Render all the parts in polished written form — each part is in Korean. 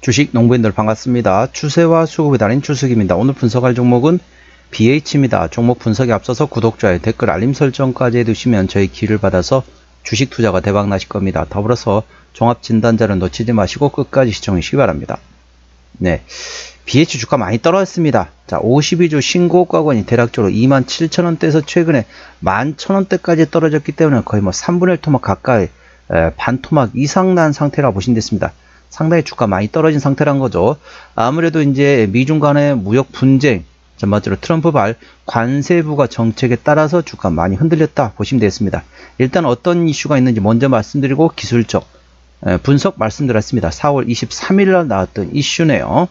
주식 농부인들 반갑습니다. 추세와 수급이 달인 추석입니다. 오늘 분석할 종목은 BH입니다. 종목 분석에 앞서서 구독, 좋아요, 댓글, 알림 설정까지 해두시면 저희 기를 받아서 주식 투자가 대박 나실 겁니다. 더불어서 종합 진단자를 놓치지 마시고 끝까지 시청해 주시기 바랍니다. 네, BH 주가 많이 떨어졌습니다. 자, 52주 신고가권이 대략적으로 27,000원대에서 최근에 11,000원대까지 떨어졌기 때문에 거의 뭐 3분의 1 토막 가까이 반 토막 이상 난 상태라고 보시면 됐습니다. 상당히 주가 많이 떨어진 상태란 거죠. 아무래도 이제 미중 간의 무역 분쟁, 전반적으로 트럼프발 관세 부과 정책에 따라서 주가 많이 흔들렸다 보시면 되겠습니다. 일단 어떤 이슈가 있는지 먼저 말씀드리고 기술적 분석 말씀드렸습니다. 4월 23일 날 나왔던 이슈네요.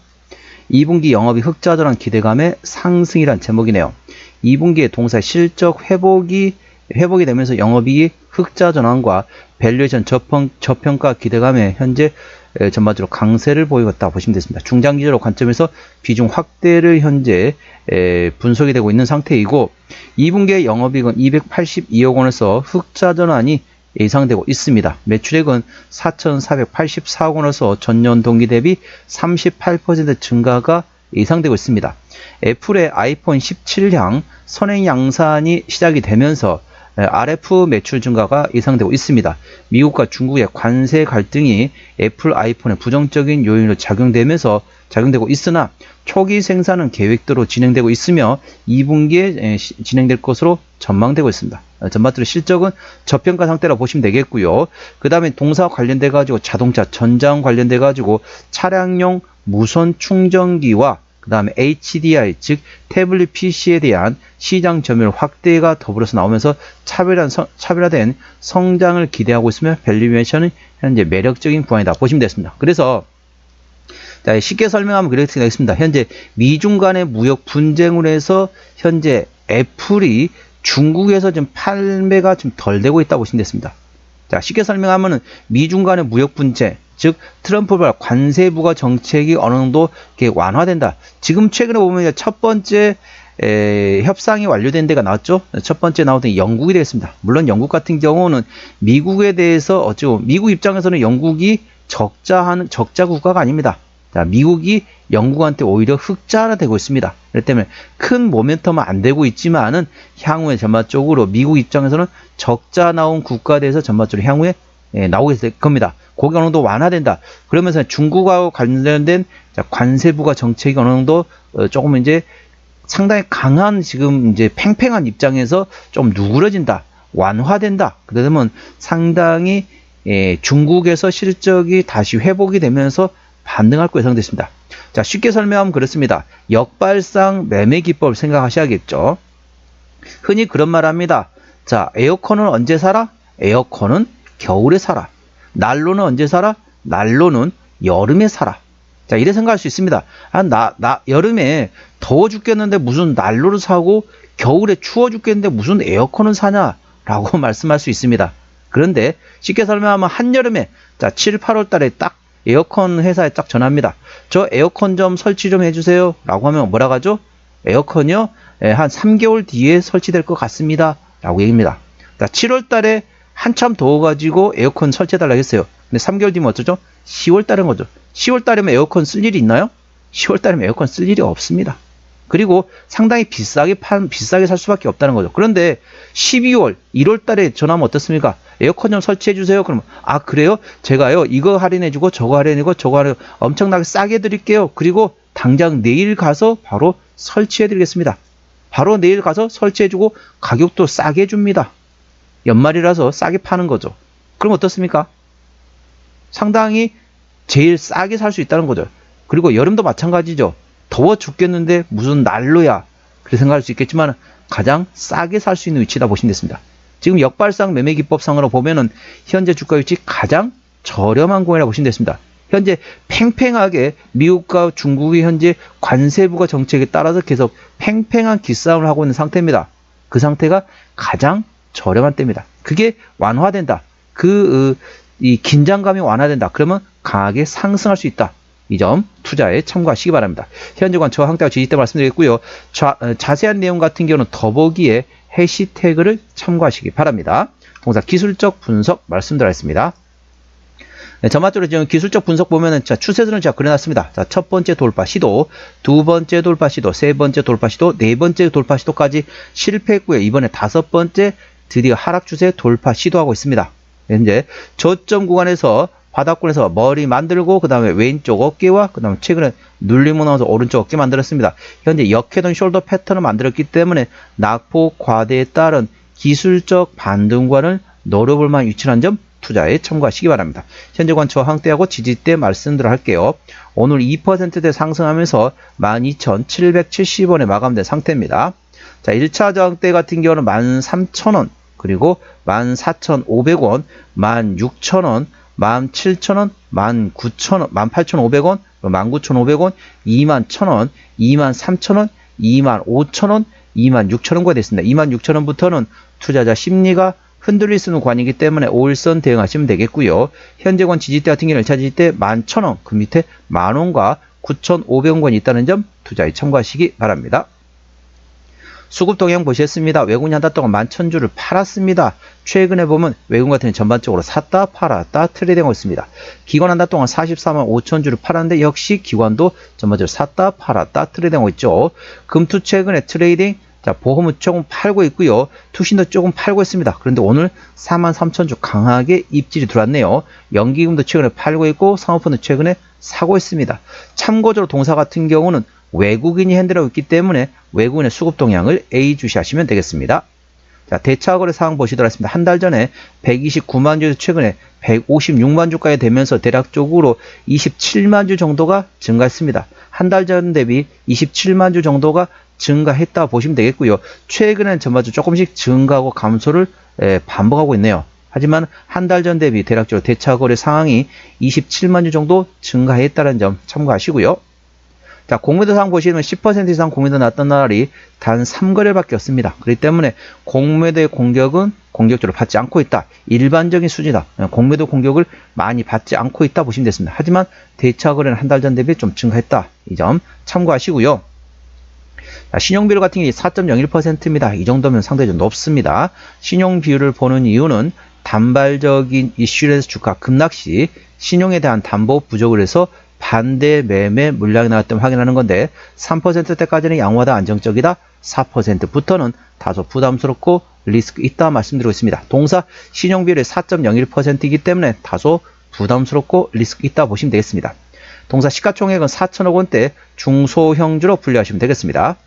2분기 영업이 흑자전환 기대감의 상승이란 제목이네요. 2분기에 동사 실적 회복이 되면서 영업이익 흑자 전환과 밸류에이션 저평가 기대감에 현재 전반적으로 강세를 보이고 있다 보시면 되겠습니다. 중장기적으로 관점에서 비중 확대를 현재 분석이 되고 있는 상태이고 2분기의 영업이익은 282억 원에서 흑자 전환이 예상되고 있습니다. 매출액은 4,484억 원에서 전년 동기 대비 38% 증가가 예상되고 있습니다. 애플의 아이폰 17향 선행 양산이 시작이 되면서 RF 매출 증가가 예상되고 있습니다. 미국과 중국의 관세 갈등이 애플 아이폰에 부정적인 요인으로 작용되고 있으나 초기 생산은 계획대로 진행되고 있으며 2분기에 진행될 것으로 전망되고 있습니다. 전반적으로 실적은 저평가 상태라고 보시면 되겠고요. 그 다음에 동사 관련돼 가지고 자동차 전장 관련돼 가지고 차량용 무선 충전기와 그 다음에 HDI 즉 태블릿 PC에 대한 시장 점유율 확대가 더불어서 나오면서 차별화된 성장을 기대하고 있으며 밸류에이션은 현재 매력적인 구간이다 보시면 되겠습니다. 그래서 쉽게 설명하면 그렇게 되겠습니다. 현재 미중 간의 무역 분쟁으로 해서 현재 애플이 중국에서 좀 판매가 좀 덜 되고 있다 보시면 되겠습니다. 자, 쉽게 설명하면은 미중 간의 무역 분쟁, 즉 트럼프발 관세 부과 정책이 어느 정도 이렇게 완화된다. 지금 최근에 보면 첫 번째 협상이 완료된 데가 나왔죠. 첫 번째 나오던 영국이 되겠습니다. 물론 영국 같은 경우는 미국에 대해서 어쩌고 미국 입장에서는 영국이 적자 국가가 아닙니다. 자, 미국이 영국한테 오히려 흑자가 되고 있습니다. 그렇기 때문에 큰 모멘텀은 안 되고 있지만은 향후에 전반적으로 미국 입장에서는 적자 나온 국가에 대해서 전반적으로 향후에 나오게 될 겁니다. 그게 어느 정도 완화된다. 그러면서 중국하고 관련된 관세부가 정책이 어느 정도 조금 이제 상당히 강한 지금 이제 팽팽한 입장에서 좀 누그러진다. 완화된다. 그러면 상당히 중국에서 실적이 다시 회복이 되면서 반등할 거 예상됐습니다. 자, 쉽게 설명하면 그렇습니다. 역발상 매매 기법을 생각하셔야겠죠. 흔히 그런 말 합니다. 자, 에어컨은 언제 사라? 에어컨은 겨울에 사라. 난로는 언제 사라? 난로는 여름에 사라. 자, 이래 생각할 수 있습니다. 여름에 더워 죽겠는데 무슨 난로를 사고 겨울에 추워 죽겠는데 무슨 에어컨을 사냐? 라고 말씀할 수 있습니다. 그런데 쉽게 설명하면 한여름에 자, 7, 8월 달에 딱 에어컨 회사에 딱 전화합니다. 저 에어컨 좀 설치 좀 해주세요. 라고 하면 뭐라고 하죠? 에어컨이요? 한 3개월 뒤에 설치될 것 같습니다. 라고 얘기합니다. 자, 7월 달에 한참 더워가지고 에어컨 설치해달라고 했어요. 근데 3개월 뒤면 어쩌죠? 10월 달인 거죠. 10월 달이면 에어컨 쓸 일이 있나요? 10월 달이면 에어컨 쓸 일이 없습니다. 그리고 상당히 비싸게 살 수밖에 없다는 거죠. 그런데 12월, 1월 달에 전화하면 어떻습니까? 에어컨 좀 설치해 주세요. 그러면 아, 그래요? 제가요 이거 할인해 주고 저거 할인해고 저거 할인 엄청나게 싸게 드릴게요. 그리고 당장 내일 가서 바로 설치해 드리겠습니다. 바로 내일 가서 설치해 주고 가격도 싸게 줍니다. 연말이라서 싸게 파는 거죠. 그럼 어떻습니까? 상당히 제일 싸게 살 수 있다는 거죠. 그리고 여름도 마찬가지죠. 더워 죽겠는데 무슨 난로야. 그렇게 생각할 수 있겠지만 가장 싸게 살 수 있는 위치다 보시면 됐습니다. 지금 역발상 매매 기법상으로 보면은 현재 주가 위치 가장 저렴한 구간이라고 보시면 됐습니다. 현재 팽팽하게 미국과 중국이 현재 관세부가 정책에 따라서 계속 팽팽한 기싸움을 하고 있는 상태입니다. 그 상태가 가장 저렴한 때입니다. 그게 완화된다. 이 긴장감이 완화된다. 그러면 강하게 상승할 수 있다. 이 점 투자에 참고하시기 바랍니다. 현재관 저와 항대와 지지 때 말씀드렸고요. 자세한 내용 같은 경우는 더보기에 해시태그를 참고하시기 바랍니다. 동사 기술적 분석 말씀드렸습니다. 네, 전반적으로 지금 기술적 분석 보면은 자, 추세선을 제가 그려놨습니다. 자, 첫 번째 돌파 시도, 두 번째 돌파 시도, 세 번째 돌파 시도, 네 번째 돌파 시도까지 실패했고요. 이번에 다섯 번째 드디어 하락 추세 돌파 시도하고 있습니다. 네, 현재 저점 구간에서 바닥권에서 머리 만들고 그 다음에 왼쪽 어깨와 그 다음에 최근에 눌림으로 나와서 오른쪽 어깨 만들었습니다. 현재 역회전 숄더 패턴을 만들었기 때문에 낙폭 과대에 따른 기술적 반등관을 노려볼 만한 위치라는 점 투자에 참고하시기 바랍니다. 현재 관 저항대하고 지지대 말씀드려 할게요. 오늘 2%대 상승하면서 12,770원에 마감된 상태입니다. 자, 1차 저항대 같은 경우는 13,000원, 그리고 14,500원, 16,000원, 17,000원, 19,000원, 18,500원, 19,500원, 21,000원, 23,000원, 25,000원, 26,000원가 됐습니다. 26,000원부터는 투자자 심리가 흔들릴 수 있는 관이기 때문에 5일선 대응하시면 되겠고요. 현재권 지지대 같은 경우는 1차 지지대 11,000원, 그 밑에 만원과 9,500원권이 있다는 점 투자에 참고하시기 바랍니다. 수급 동향 보셨습니다. 외국인이 한 달 동안 11,000주를 팔았습니다. 최근에 보면 외국인 같은 경우는 전반적으로 샀다 팔았다 트레이딩하고 있습니다. 기관 한 달 동안 44만 5천주를 팔았는데 역시 기관도 전반적으로 샀다 팔았다 트레이딩하고 있죠. 금투 최근에 트레이딩, 자, 보험은 조금 팔고 있고요. 투신도 조금 팔고 있습니다. 그런데 오늘 43,000주 강하게 입질이 들어왔네요. 연기금도 최근에 팔고 있고 상업펀드 최근에 사고 있습니다. 참고적으로 동사 같은 경우는 외국인이 핸들하고 있기 때문에 외국인의 수급 동향을 예의주시하시면 되겠습니다. 자, 대차 거래 상황 보시도록 하겠습니다. 한 달 전에 129만 주에서 최근에 156만 주까지 되면서 대략적으로 27만 주 정도가 증가했습니다. 한 달 전 대비 27만 주 정도가 증가했다 보시면 되겠고요. 최근엔 전반적으로 조금씩 증가하고 감소를 반복하고 있네요. 하지만 한 달 전 대비 대략적으로 대차 거래 상황이 27만 주 정도 증가했다는 점 참고하시고요. 자, 공매도 상황 보시면 10% 이상 공매도 났던 날이 단 3거래밖에 없습니다. 그렇기 때문에 공매도의 공격은 공격적으로 받지 않고 있다. 일반적인 수준이다. 공매도 공격을 많이 받지 않고 있다 보시면 됐습니다. 하지만 대차 거래는 한 달 전 대비 좀 증가했다. 이 점 참고하시고요. 자, 신용비율 같은 게 4.01%입니다. 이 정도면 상당히 좀 높습니다. 신용비율을 보는 이유는 단발적인 이슈에서 주가 급락 시 신용에 대한 담보 부족을 해서 반대 매매 물량이 나왔다면 확인하는 건데 3%대까지는 양호하다 안정적이다, 4%부터는 다소 부담스럽고 리스크 있다 말씀드리고 있습니다. 동사 신용비율이 4.01%이기 때문에 다소 부담스럽고 리스크 있다 보시면 되겠습니다. 동사 시가총액은 4천억 원대 중소형주로 분류하시면 되겠습니다.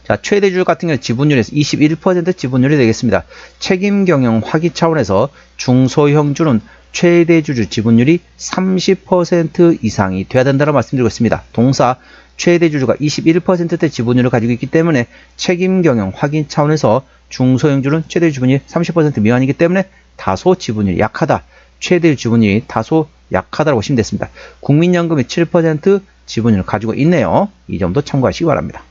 자, 최대주주 같은 경우는 지분율에서 21% 지분율이 되겠습니다. 책임 경영 확인 차원에서 중소형주는 최대주주 지분율이 30% 이상이 돼야 된다고 말씀드리고 있습니다. 동사 최대주주가 21%대 지분율을 가지고 있기 때문에 책임 경영 확인 차원에서 중소형주는 최대 지분율이 30% 미만이기 때문에 다소 지분율이 약하다. 최대 지분율이 다소 약하다고 보시면 됐습니다. 국민연금이 7% 지분율을 가지고 있네요. 이 점도 참고하시기 바랍니다.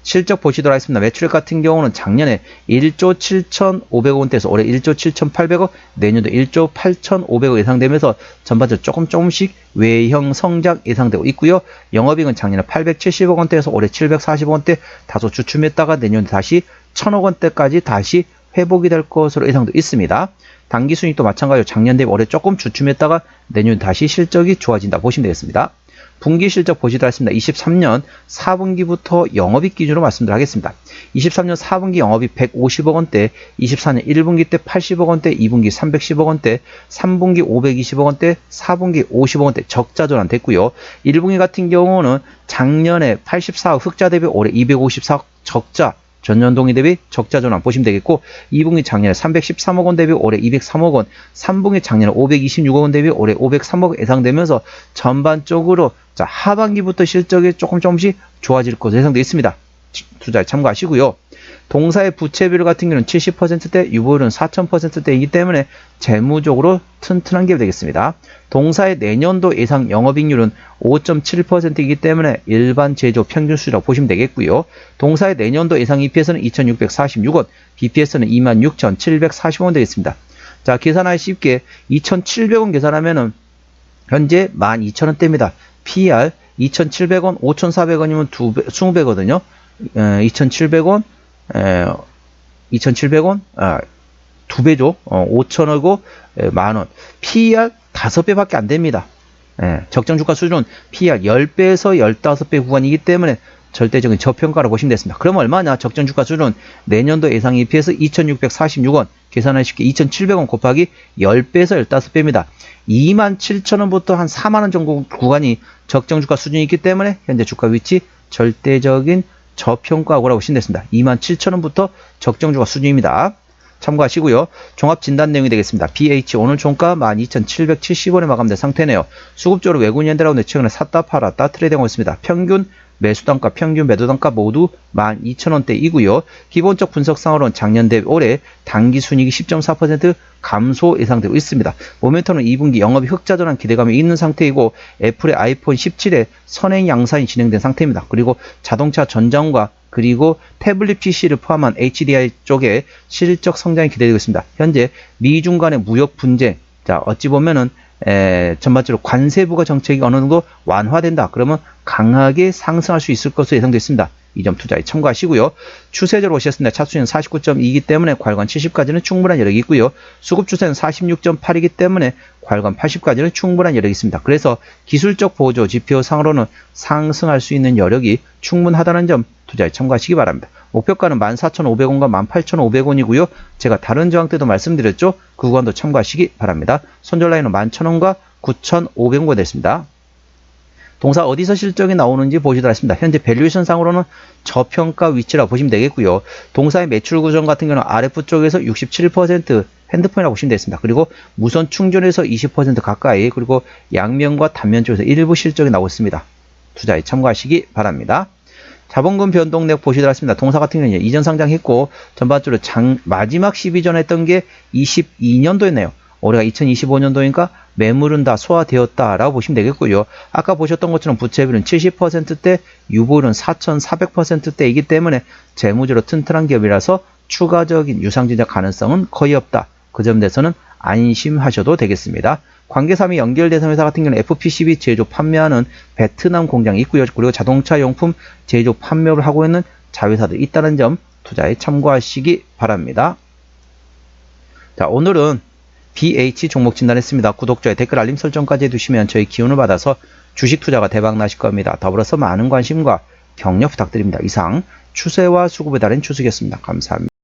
실적 보시도록 하겠습니다. 매출액 같은 경우는 작년에 1조 7,500원대에서 올해 1조 7,800원, 내년도 1조 8,500원 예상되면서 전반적으로 조금씩 외형 성장 예상되고 있고요. 영업이익은 작년에 870억 원대에서 올해 740억 원대 다소 주춤했다가 내년에 다시 1,000억 원대까지 다시 회복이 될 것으로 예상도 있습니다. 당기순이익도 마찬가지로 작년 대비 올해 조금 주춤했다가 내년 다시 실적이 좋아진다 보시면 되겠습니다. 분기 실적 보시도록 하겠습니다. 23년 4분기부터 영업이익 기준으로 말씀드리겠습니다. 23년 4분기 영업이익 150억 원대, 24년 1분기 때 80억 원대, 2분기 310억 원대, 3분기 520억 원대, 4분기 50억 원대 적자 전환됐고요. 1분기 같은 경우는 작년에 84억 흑자 대비 올해 254억 적자, 전년동기 대비 적자 전환 보시면 되겠고, 2분기 작년에 313억 원 대비 올해 203억 원, 3분기 작년에 526억 원 대비 올해 503억 원 예상되면서 전반적으로 자, 하반기부터 실적이 조금씩 좋아질 것으로 예상되어 있습니다. 투자에 참고하시고요. 동사의 부채비율 같은 경우는 70%대, 유보율은 4000%대이기 때문에 재무적으로 튼튼한 게 되겠습니다. 동사의 내년도 예상 영업이익률은 5.7%이기 때문에 일반 제조 평균 수준이라고 보시면 되겠고요. 동사의 내년도 예상 EPS는 2646원, BPS는 26,740원 되겠습니다. 자, 계산하기 쉽게 2,700원 계산하면은 현재 12,000원대입니다. PER 2,700원, 5,400원이면 2배거든요. 2,700원, 2,700원, 2배죠. 5천억이고 만원. PER 5배밖에 안 됩니다. 적정 주가 수준은 PER 10배에서 15배 구간이기 때문에 절대적인 저평가라고 보시면 되겠습니다. 그럼 얼마냐? 적정 주가 수준은 내년도 예상 EPS 2,646원, 계산하기 쉽게 2,700원 곱하기 10배에서 15배입니다. 27,000원부터 한 4만원 정도 구간이 적정 주가 수준이기 때문에 현재 주가 위치 절대적인 저평가고라고 보시면 되겠습니다. 27,000원부터 적정 주가 수준입니다. 참고하시고요. 종합 진단 내용이 되겠습니다. BH 오늘 종가 12,770원에 마감된 상태네요. 수급적으로 외국인 현대라운드 최근에 샀다 팔았다 트레이딩하고 있습니다. 평균 매수 단가, 평균 매도 단가 모두 12,000원대이고요. 기본적 분석상으로는 작년 대비 올해 단기 순이익이 10.4% 감소 예상되고 있습니다. 모멘텀은 2분기 영업이 흑자 전환 기대감이 있는 상태이고 애플의 아이폰 17에 선행 양산이 진행된 상태입니다. 그리고 자동차 전장과 그리고 태블릿 PC를 포함한 HDI 쪽에 실적 성장이 기대되고 있습니다. 현재 미중 간의 무역 분쟁, 자 어찌 보면은 전반적으로 관세부가 정책이 어느 정도 완화된다. 그러면 강하게 상승할 수 있을 것으로 예상됐습니다. 이 점 투자에 참고하시고요. 추세적으로 보셨습니다. 차수는 49.2이기 때문에 괄관 70까지는 충분한 여력이 있고요. 수급 추세는 46.8이기 때문에 괄관 80까지는 충분한 여력이 있습니다. 그래서 기술적 보조 지표 상으로는 상승할 수 있는 여력이 충분하다는 점 투자에 참고하시기 바랍니다. 목표가는 14,500원과 18,500원이고요. 제가 다른 저항 때도 말씀드렸죠. 그 구간도 참고하시기 바랍니다. 손절 라인은 11,000원과 9,500원가 됐습니다. 동사 어디서 실적이 나오는지 보시도록 하겠습니다. 현재 밸류에이션 상으로는 저평가 위치라고 보시면 되겠고요. 동사의 매출 구성 같은 경우는 RF 쪽에서 67% 핸드폰이라고 보시면 되겠습니다. 그리고 무선 충전에서 20% 가까이, 그리고 양면과 단면 쪽에서 일부 실적이 나오고 있습니다. 투자에 참고하시기 바랍니다. 자본금 변동 내역 보시도록 하겠습니다. 동사 같은 경우는 이전 상장했고 전반적으로 마지막 12전 했던 게 22년도였네요. 올해가 2025년도니까 매물은 다 소화되었다라고 보시면 되겠고요. 아까 보셨던 것처럼 부채비율은 70%대, 유보율은 4,400%대이기 때문에 재무적으로 튼튼한 기업이라서 추가적인 유상증자 가능성은 거의 없다. 그 점에 대해서는 안심하셔도 되겠습니다. 관계사미 연결대상 회사 같은 경우는 FPCB 제조 판매하는 베트남 공장이 있고요. 그리고 자동차 용품 제조 판매를 하고 있는 자회사도 있다는 점 투자에 참고하시기 바랍니다. 자, 오늘은 BH 종목 진단했습니다. 구독자의 댓글 알림 설정까지 해두시면 저희 기운을 받아서 주식 투자가 대박 나실 겁니다. 더불어서 많은 관심과 격려 부탁드립니다. 이상 추세와 수급에 달인 추석이었습니다. 감사합니다.